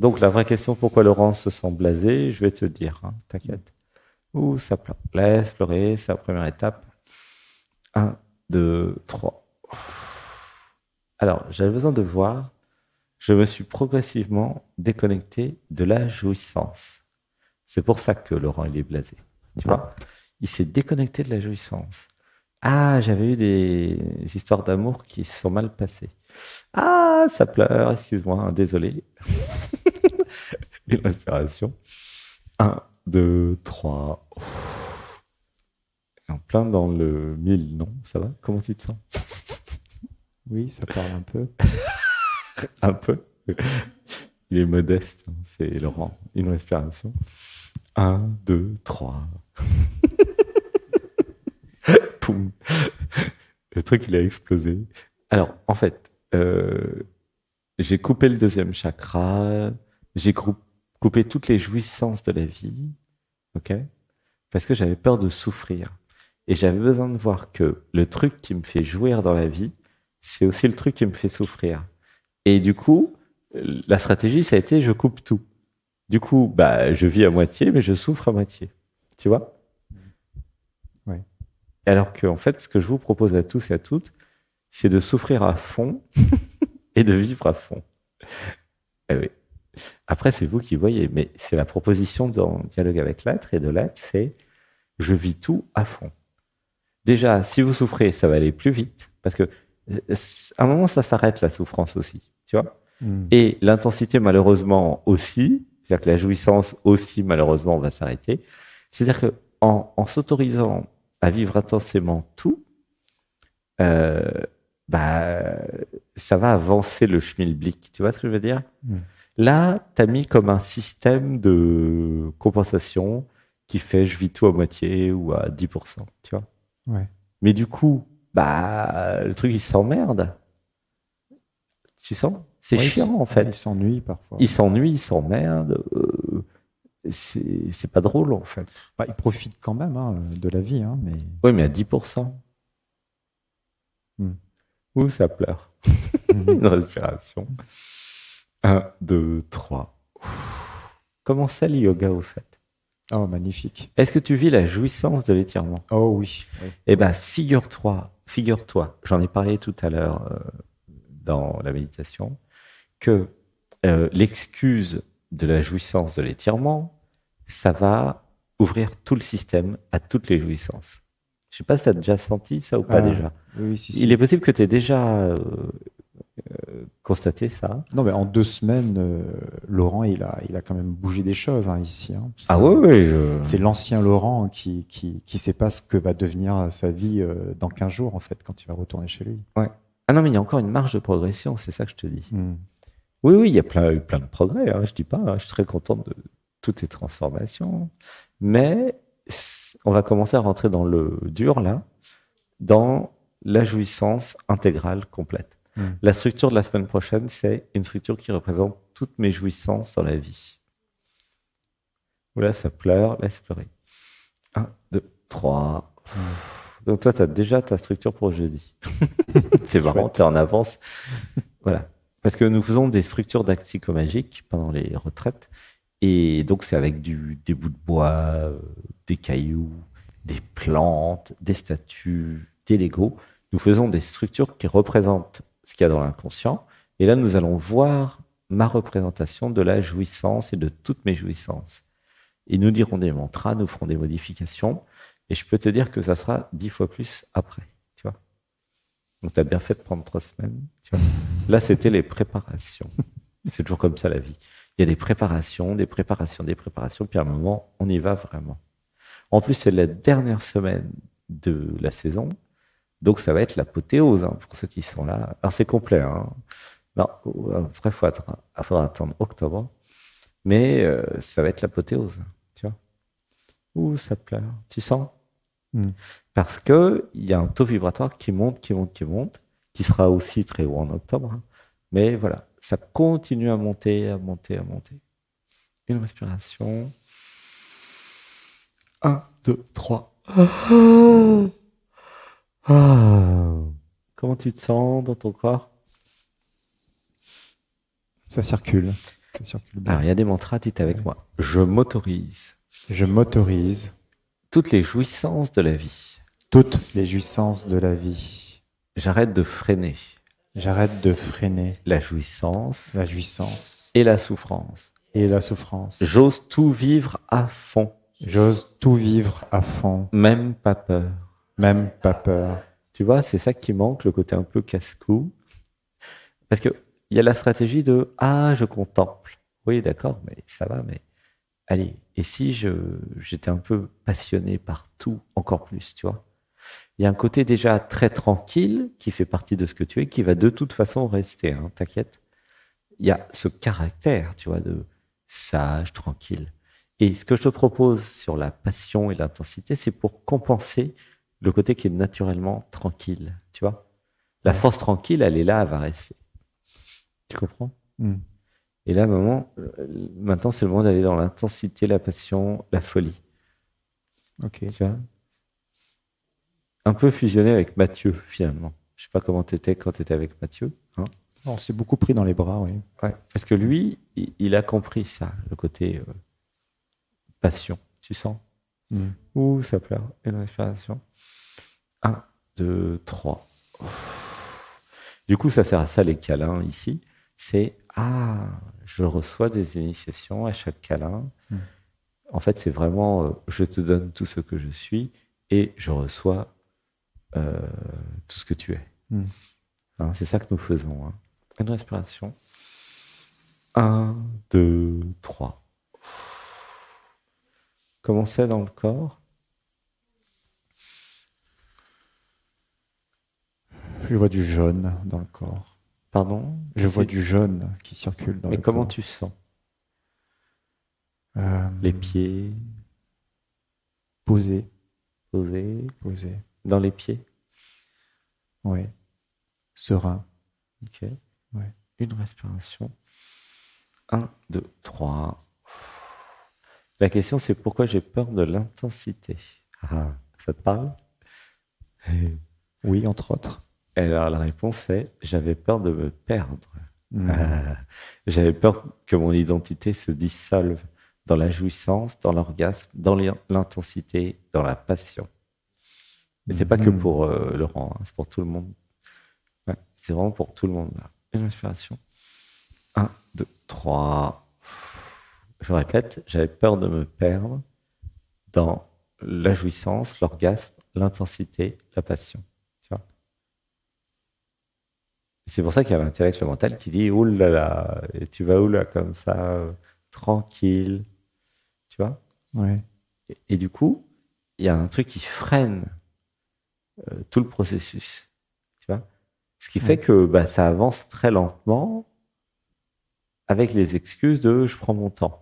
Donc, la vraie question, pourquoi Laurent se sent blasé, je vais te dire, hein, t'inquiète. Ouh, ça pleure. Laisse pleurer, c'est la première étape. Un, 2, 3. Alors, j'avais besoin de voir, je me suis progressivement déconnecté de la jouissance. C'est pour ça que Laurent, il est blasé. Tu vois, il s'est déconnecté de la jouissance. Ah, j'avais eu des histoires d'amour qui se sont mal passées. Ah, ça pleure, excuse-moi, hein, désolé. Une respiration. Un, 2, 3. En plein dans le mille, non? Ça va? Comment tu te sens? Oui, ça parle un peu. Un peu. Il est modeste, hein, c'est Laurent. Une respiration. Un, 2, 3. Poum. Le truc, il a explosé. Alors, en fait, j'ai coupé le deuxième chakra. J'ai coupé toutes les jouissances de la vie. OK? Parce que j'avais peur de souffrir. Et j'avais besoin de voir que le truc qui me fait jouir dans la vie, c'est aussi le truc qui me fait souffrir. Et du coup, la stratégie, ça a été je coupe tout. Du coup, bah, je vis à moitié, mais je souffre à moitié. Tu vois? Ouais. Alors que, en fait, ce que je vous propose à tous et à toutes, c'est de souffrir à fond et de vivre à fond. Eh oui. Après, c'est vous qui voyez, mais c'est la proposition dans Dialogue avec l'être, et de l'être, c'est je vis tout à fond. Déjà, si vous souffrez, ça va aller plus vite, parce que à un moment, ça s'arrête la souffrance aussi, tu vois. Mm. Et l'intensité, malheureusement, aussi, c'est-à-dire que la jouissance aussi, malheureusement, va s'arrêter. C'est-à-dire que en s'autorisant à vivre intensément tout, euh, bah, ça va avancer le schmilblick. Tu vois ce que je veux dire? Mm. Là, tu as mis comme un système de compensation qui fait je vis tout à moitié ou à 10%, tu vois. Ouais. Mais du coup, bah, le truc, il s'emmerde. Tu sens? C'est Ouais, chiant, en ouais, il fait. s'ennuie parfois. Il s'ennuie, il s'emmerde. C'est pas drôle, en fait. Bah, il profite quand même hein, de la vie, hein, mais Oui, mais à 10%. mm. Ouh, ça pleure. Mhm. Une respiration. Un, 2, 3. Comment c'est le yoga, au fait? Oh, magnifique. Est-ce que tu vis la jouissance de l'étirement? Oh oui. Oui. Eh Oui. ben, figure-toi, j'en ai parlé tout à l'heure dans la méditation, que l'excuse de la jouissance de l'étirement, ça va ouvrir tout le système à toutes les jouissances. Je sais pas si tu as déjà senti ça ou pas Ah, déjà. oui, oui, si, Il est si. possible que tu aies déjà constaté ça. Non, mais en 2 semaines, Laurent, il a quand même bougé des choses hein, ici. Hein. Ah oui, oui, C'est l'ancien Laurent qui sait pas ce que va devenir sa vie dans 15 jours, en fait, quand il va retourner chez lui. ouais. Ah non, mais il y a encore une marge de progression, c'est ça que je te dis. Mm. Oui, oui, il y a plein de progrès, hein, je dis pas, hein, je suis très content de toutes ces transformations, mais on va commencer à rentrer dans le dur là, dans la jouissance intégrale complète. Mm. La structure de la semaine prochaine, c'est une structure qui représente toutes mes jouissances dans la vie. Là, ça pleure, laisse pleurer. Un, 2, 3. Mm. Donc toi, tu as déjà ta structure pour jeudi. C'est marrant, tu Chouette. es en avance. Voilà. Parce que nous faisons des structures d'actes psychomagiques pendant les retraites. Et donc, c'est avec des bouts de bois, des cailloux, des plantes, des statues, des Legos. Nous faisons des structures qui représentent ce qu'il y a dans l'inconscient. Et là, nous allons voir ma représentation de la jouissance et de toutes mes jouissances. Et nous dirons des mantras, nous ferons des modifications. Et je peux te dire que ça sera 10 fois plus après. Tu vois. Donc, tu as bien fait de prendre 3 semaines. Tu vois. Là, c'était les préparations. C'est toujours comme ça la vie. Il y a des préparations, des préparations, des préparations, puis à un moment, on y va vraiment. En plus, c'est la dernière semaine de la saison, donc ça va être l'apothéose hein, pour ceux qui sont là. Alors c'est complet, hein. Non, après, faudra attendre octobre, mais ça va être l'apothéose, tu vois. Ouh, ça pleure. Tu sens? Mm. Parce que il y a un taux vibratoire qui monte, qui monte, qui monte, qui sera aussi très haut en octobre, hein. Mais voilà, ça continue à monter, à monter, à monter. Une respiration. Un, deux, trois. Ah. Comment tu te sens dans ton corps? Ça circule. qui circule bien. Alors, il y a des mantras, dites avec Ouais. moi. Je m'autorise Je m'autorise toutes les jouissances de la vie. toutes les jouissances de la vie. J'arrête de freiner J'arrête de freiner la jouissance la jouissance et la souffrance. et la souffrance. J'ose tout vivre à fond, J'ose tout vivre à fond, même pas peur. même pas peur. Tu vois, c'est ça qui manque, le côté un peu casse-cou. Parce qu'il y a la stratégie de ah, je contemple. Oui, d'accord, mais ça va, mais allez, et si j'étais un peu passionné par tout encore plus, tu vois? Il y a un côté déjà très tranquille qui fait partie de ce que tu es, qui va de toute façon rester, hein, t'inquiète. Il y a ce caractère, tu vois, de sage, tranquille. Et ce que je te propose sur la passion et l'intensité, c'est pour compenser le côté qui est naturellement tranquille, tu vois. La Ouais. force tranquille, elle est là, elle va rester. Tu comprends? Hmm. Et là, maintenant, c'est le moment d'aller dans l'intensité, la passion, la folie. Ok. Tu vois? Un peu fusionné avec Mathieu, finalement. Je sais pas comment t'étais quand t'étais avec Mathieu, hein. On s'est beaucoup pris dans les bras, oui. Ouais. Parce que lui, il a compris ça, le côté passion. Tu sens? Hmm. Ouh, ça pleure. Une respiration. 1, 2, 3. Du coup, ça sert à ça les câlins ici. C'est ah, je reçois des initiations à chaque câlin. Hmm. En fait, c'est vraiment je te donne tout ce que je suis et je reçois tout ce que tu es. Hmm. Hein, c'est ça que nous faisons. Hein. Une respiration. 1, 2, 3. Comment c'est dans le corps? Je vois du jaune dans le corps. Pardon? Je vois du jaune qui circule dans Mais le comment corps. tu sens? Euh, Les pieds Posé, posés posé. dans les pieds? Oui. Serein. Ok. Ouais. Une respiration. 1, 2, 3. La question, c'est pourquoi j'ai peur de l'intensité. Ah, ça te parle? Oui, entre autres. Alors, la réponse est j'avais peur de me perdre. Hmm. J'avais peur que mon identité se dissolve dans la jouissance, dans l'orgasme, dans l'intensité, dans la passion. Et c'est pas que pour Laurent, hein, c'est pour tout le monde. Ouais, c'est vraiment pour tout le monde. Là. Une inspiration. 1, 2, 3. Je répète, j'avais peur de me perdre dans la jouissance, l'orgasme, l'intensité, la passion. Tu vois? C'est pour ça qu'il y a l'intellect, le mental qui dit oh là là, et tu vas où là comme ça, tranquille. Tu vois? Ouais. Et du coup, il y a un truc qui freine tout le processus. Tu vois? Ce qui fait que bah, ça avance très lentement avec les excuses de je prends mon temps.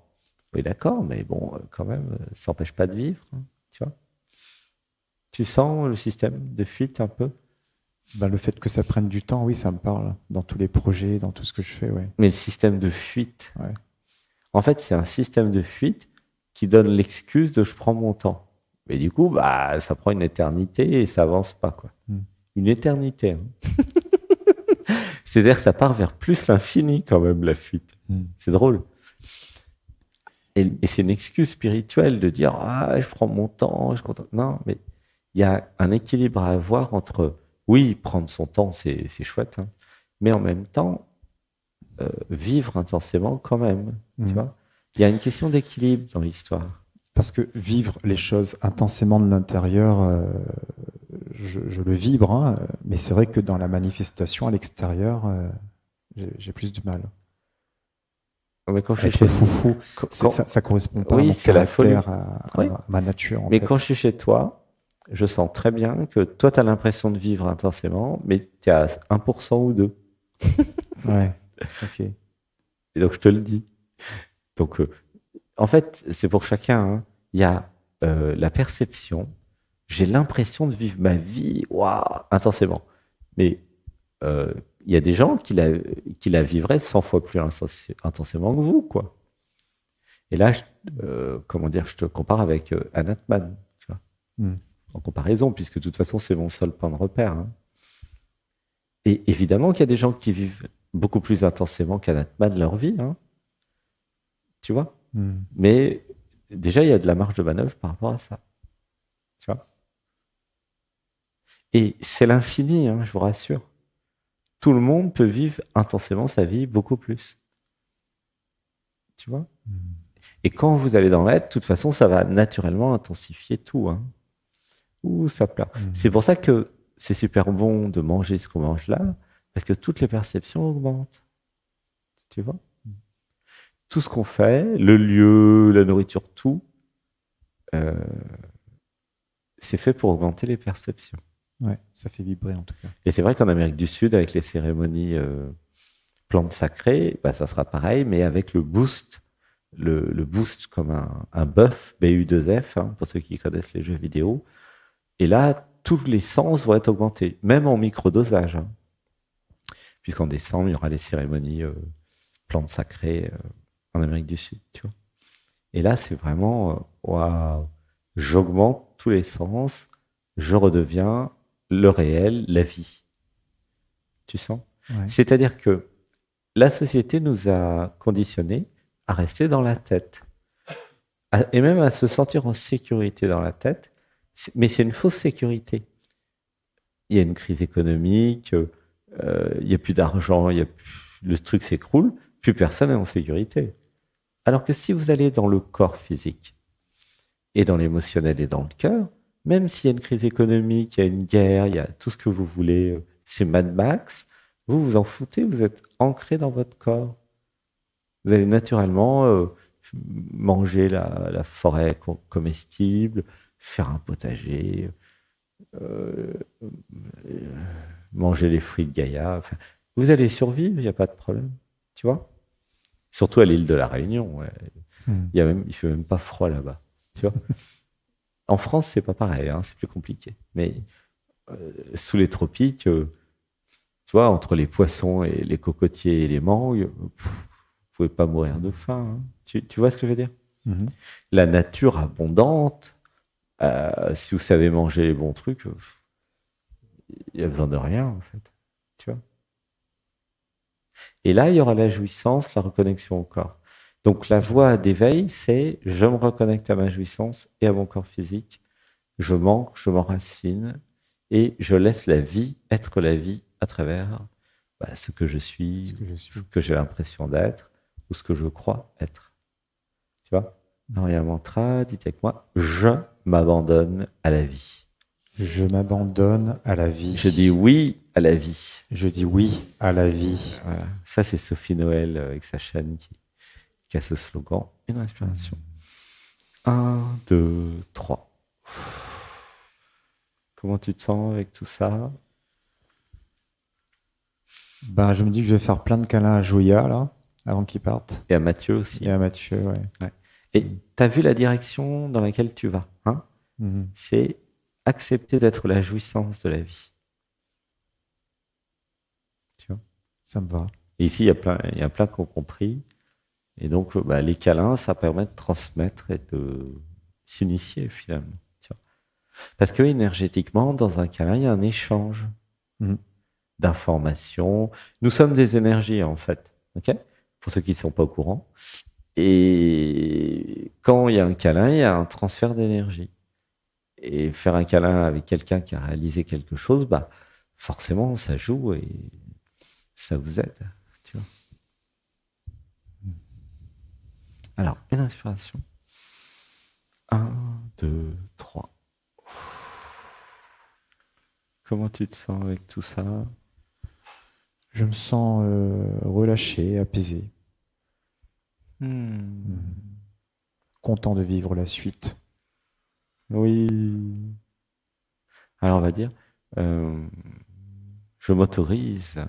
Oui, d'accord, mais bon, quand même, ça n'empêche pas de vivre. Hein, tu vois? Tu sens le système de fuite un peu? Ben, le fait que ça prenne du temps, oui, ça me parle. Dans tous les projets, dans tout ce que je fais, ouais. Mais le système de fuite, Ouais. en fait, c'est un système de fuite qui donne l'excuse de je prends mon temps. Mais du coup, bah, ça prend une éternité et ça avance pas, quoi. Une éternité. Hein. C'est-à-dire que ça part vers plus l'infini quand même, la fuite. C'est drôle. Et c'est une excuse spirituelle de dire ah, je prends mon temps, je compte. Non, mais il y a un équilibre à avoir entre oui, prendre son temps, c'est chouette, hein, mais en même temps, vivre intensément quand même. Tu vois? Il y a une question d'équilibre dans l'histoire. Parce que vivre les choses intensément de l'intérieur, je le vibre, hein, mais c'est vrai que dans la manifestation à l'extérieur, j'ai plus du mal. Mais quand je suis Être chez foufou, ça correspond pas à mon c'est la folie. caractère, à ma nature. Mais fait. quand je suis chez toi, je sens très bien que toi, tu as l'impression de vivre intensément, mais tu es à 1% ou 2. Ouais, ok. Et donc, je te le dis. Donc, en fait, c'est pour chacun. Hein. Il y a la perception. J'ai l'impression de vivre ma vie intensément. Mais il y a des gens qui la vivraient 100 fois plus intensément que vous, quoi. Et là, je te compare avec Anatman, tu vois, en comparaison, puisque de toute façon, c'est mon seul point de repère. Hein. Et évidemment qu'il y a des gens qui vivent beaucoup plus intensément qu'Anatman leur vie. Hein. Tu vois? Mais déjà, il y a de la marge de manœuvre par rapport à ça. Tu vois? Et c'est l'infini, hein, je vous rassure. Tout le monde peut vivre intensément sa vie beaucoup plus. Tu vois? Et quand vous allez dans l'aide, de toute façon, ça va naturellement intensifier tout. Hein. Ouh, ça pleure. C'est pour ça que c'est super bon de manger ce qu'on mange là, parce que toutes les perceptions augmentent. Tu vois? Tout ce qu'on fait, le lieu, la nourriture, tout, c'est fait pour augmenter les perceptions. Ouais, ça fait vibrer en tout cas. Et c'est vrai qu'en Amérique du Sud, avec les cérémonies plantes sacrées, bah, ça sera pareil, mais avec le boost, le boost comme un buff, BU2F, hein, pour ceux qui connaissent les jeux vidéo. Et là, tous les sens vont être augmentés, même en microdosage. Hein. Puisqu'en décembre, il y aura les cérémonies plantes sacrées en Amérique du Sud, tu vois. Et là, c'est vraiment, waouh, j'augmente tous les sens, je redeviens le réel, la vie. Tu sens? Ouais. C'est-à-dire que la société nous a conditionnés à rester dans la tête. Et même à se sentir en sécurité dans la tête. Mais c'est une fausse sécurité. Il y a une crise économique, il n'y a plus d'argent, le truc s'écroule, plus personne n'est en sécurité. Alors que si vous allez dans le corps physique, et dans l'émotionnel et dans le cœur, même s'il y a une crise économique, il y a une guerre, il y a tout ce que vous voulez, c'est Mad Max, vous vous en foutez, vous êtes ancré dans votre corps. Vous allez naturellement manger la forêt comestible, faire un potager, manger les fruits de Gaïa. Enfin, vous allez survivre, il n'y a pas de problème. Tu vois? Surtout à l'île de la Réunion. Ouais. Il ne fait même pas froid là-bas. Tu vois? En France, c'est pas pareil, hein, c'est plus compliqué. Mais sous les tropiques, tu vois, entre les poissons et les cocotiers et les mangues, vous pouvez pas mourir de faim. Hein. Tu vois ce que je veux dire? La nature abondante, si vous savez manger les bons trucs, il n'y a besoin de rien, en fait. Tu vois? Et là, il y aura la jouissance, la reconnexion au corps. Donc la voie d'éveil, c'est je me reconnecte à ma jouissance et à mon corps physique. Je manque, je m'enracine et je laisse la vie être la vie à travers ce que je suis, ce que j'ai l'impression d'être ou ce que je crois être. Tu vois? Alors il y a un mantra, dites avec moi, je m'abandonne à la vie. Je m'abandonne à la vie. Je dis oui à la vie. Je dis oui à la vie. Voilà. Ça, c'est Sophie Noël avec sa chaîne qui a ce slogan. Une respiration. 1, 2, 3. Comment tu te sens avec tout ça? Ben, je me dis que je vais faire plein de câlins à Joya, là, avant qu'il parte. Et à Mathieu aussi. Et à Mathieu, ouais. Et tu as vu la direction dans laquelle tu vas, hein? C'est accepter d'être la jouissance de la vie. Tu vois? Ça me va. Et ici, il y a plein qui ont compris. Et donc, les câlins, ça permet de transmettre et de s'initier finalement. Tu vois? Parce que énergétiquement, dans un câlin, il y a un échange d'informations. Nous sommes des énergies, en fait. Okay? Pour ceux qui ne sont pas au courant. Et quand il y a un câlin, il y a un transfert d'énergie. Et faire un câlin avec quelqu'un qui a réalisé quelque chose, forcément, ça joue et ça vous aide. Tu vois? Alors, une inspiration. 1, 2, 3. Comment tu te sens avec tout ça? Je me sens relâché, apaisé. Content de vivre la suite. Oui. Alors, on va dire, je m'autorise.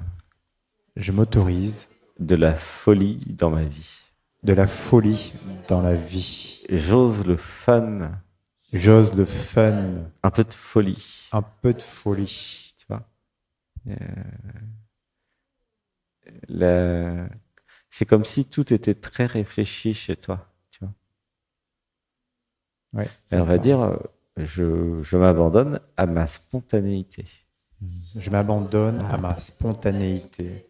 Je m'autorise. De la folie dans ma vie. De la folie dans la vie. J'ose le fun. J'ose le fun. Un peu de folie. Un peu de folie. Tu vois? C'est comme si tout était très réfléchi chez toi. Tu vois? Ouais, et on va dire, je m'abandonne à ma spontanéité. Je m'abandonne à ma spontanéité.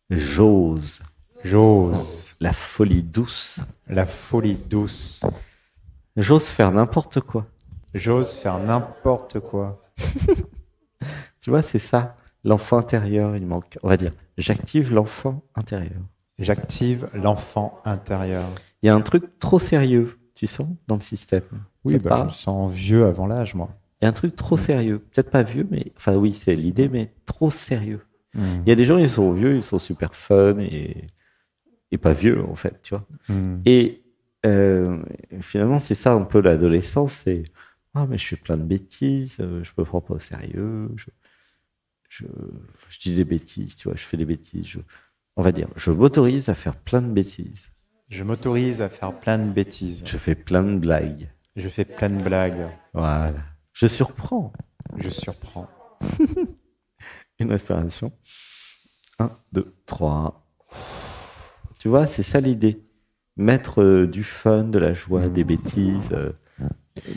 J'ose. J'ose. La folie douce. La folie douce. J'ose faire n'importe quoi. J'ose faire n'importe quoi. Tu vois, c'est ça. L'enfant intérieur, il manque. On va dire, j'active l'enfant intérieur. J'active l'enfant intérieur. Il y a un truc trop sérieux, tu sens, dans le système. Oui, Ça te je parle me sens vieux avant l'âge, moi. Il y a un truc trop sérieux. Peut-être pas vieux, mais. Enfin, oui, c'est l'idée, mais trop sérieux. Hmm. Il y a des gens, ils sont vieux, ils sont super fun et pas vieux, en fait, tu vois. Hmm. Et finalement, c'est ça un peu l'adolescence, c'est ah mais je fais plein de bêtises, je me prends pas au sérieux, je, je dis des bêtises, tu vois, je fais des bêtises. On va dire, je m'autorise à faire plein de bêtises. Je m'autorise à faire plein de bêtises. Je fais plein de blagues. Je fais plein de blagues. Voilà. Je surprends. Je surprends. Une respiration. 1, 2, 3. Tu vois, c'est ça l'idée. Mettre du fun, de la joie, des bêtises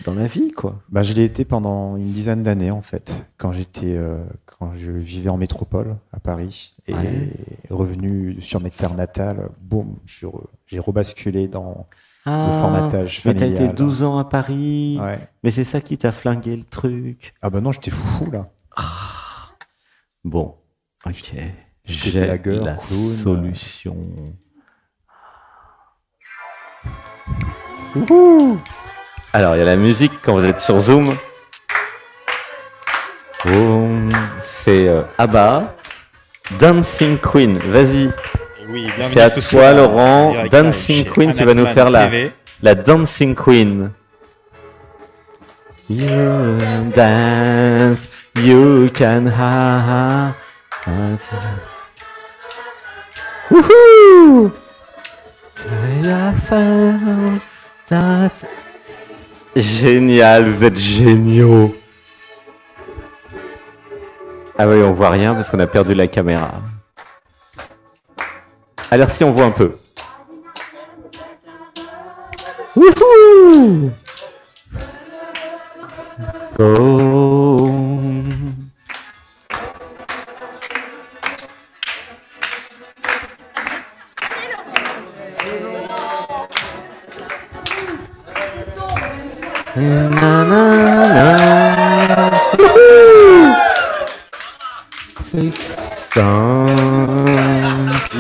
dans la vie, quoi. Bah, je l'ai été pendant une dizaine d'années, en fait, quand je vivais en métropole, à Paris, et revenu sur mes terres natales, boum, j'ai rebasculé dans le formatage mais t'as familial. été 12 ans à Paris, Ouais. mais c'est ça qui t'a flingué le truc. Ah bah non, j'étais fou, là. Bon, ok. J'étais J'ai blagueur, la clown. solution. Wouhou. Alors, il y a la musique quand vous êtes sur Zoom. C'est ABBA, Dancing Queen. Vas-y, Oui, c'est à toi, Laurent. Dancing Queen, tu vas nous faire la Dancing Queen. You dance, you can ha. Wouhou! Génial, vous êtes géniaux. Ah oui, on voit rien parce qu'on a perdu la caméra. Alors si on voit un peu. Wouhou! Go! Na, na, na. Wouhou!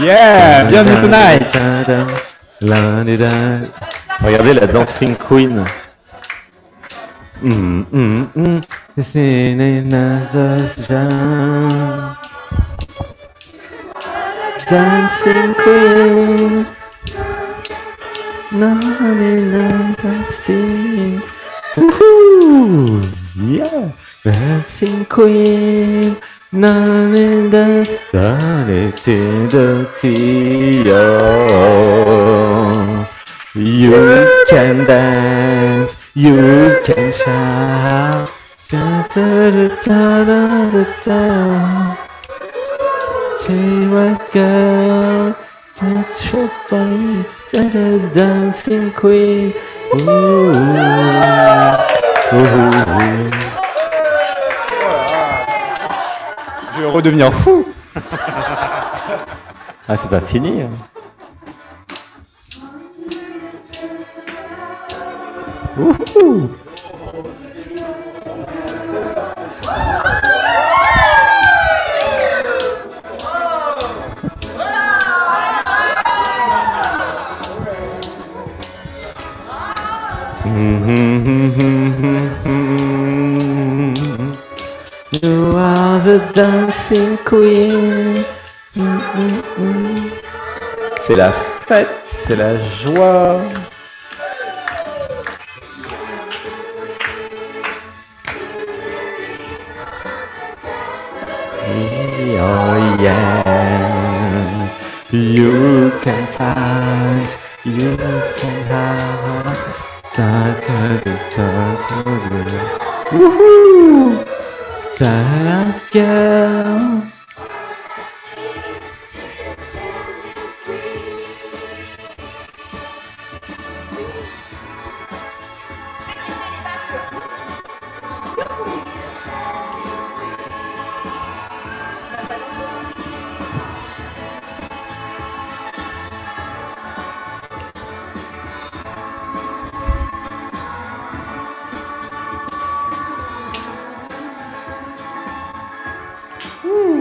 Yeah, bienvenue tonight. Regardez la Dancing Queen. Dancing Queen. Dancing. Woohoo! Yeah! Dancing Queen. You can dance, you can shout. See what girl, that's your body, that is Dancing Queen. Ooh. Ooh. Je vais redevenir fou. Ah, c'est pas fini. Hein. Wouhou! You are the dancing queen. C'est la fête, c'est la joie. Oh yeah, you can find, you can have. Woohoo! Dance girl.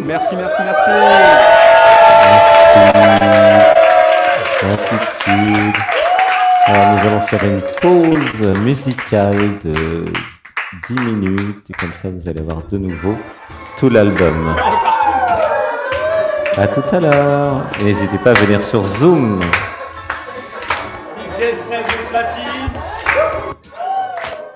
Merci, merci, merci. Gratitude. Alors, nous allons faire une pause musicale de 10 minutes. Et comme ça, vous allez voir de nouveau tout l'album. À tout à l'heure. Et n'hésitez pas à venir sur Zoom. J'ai 5 platines.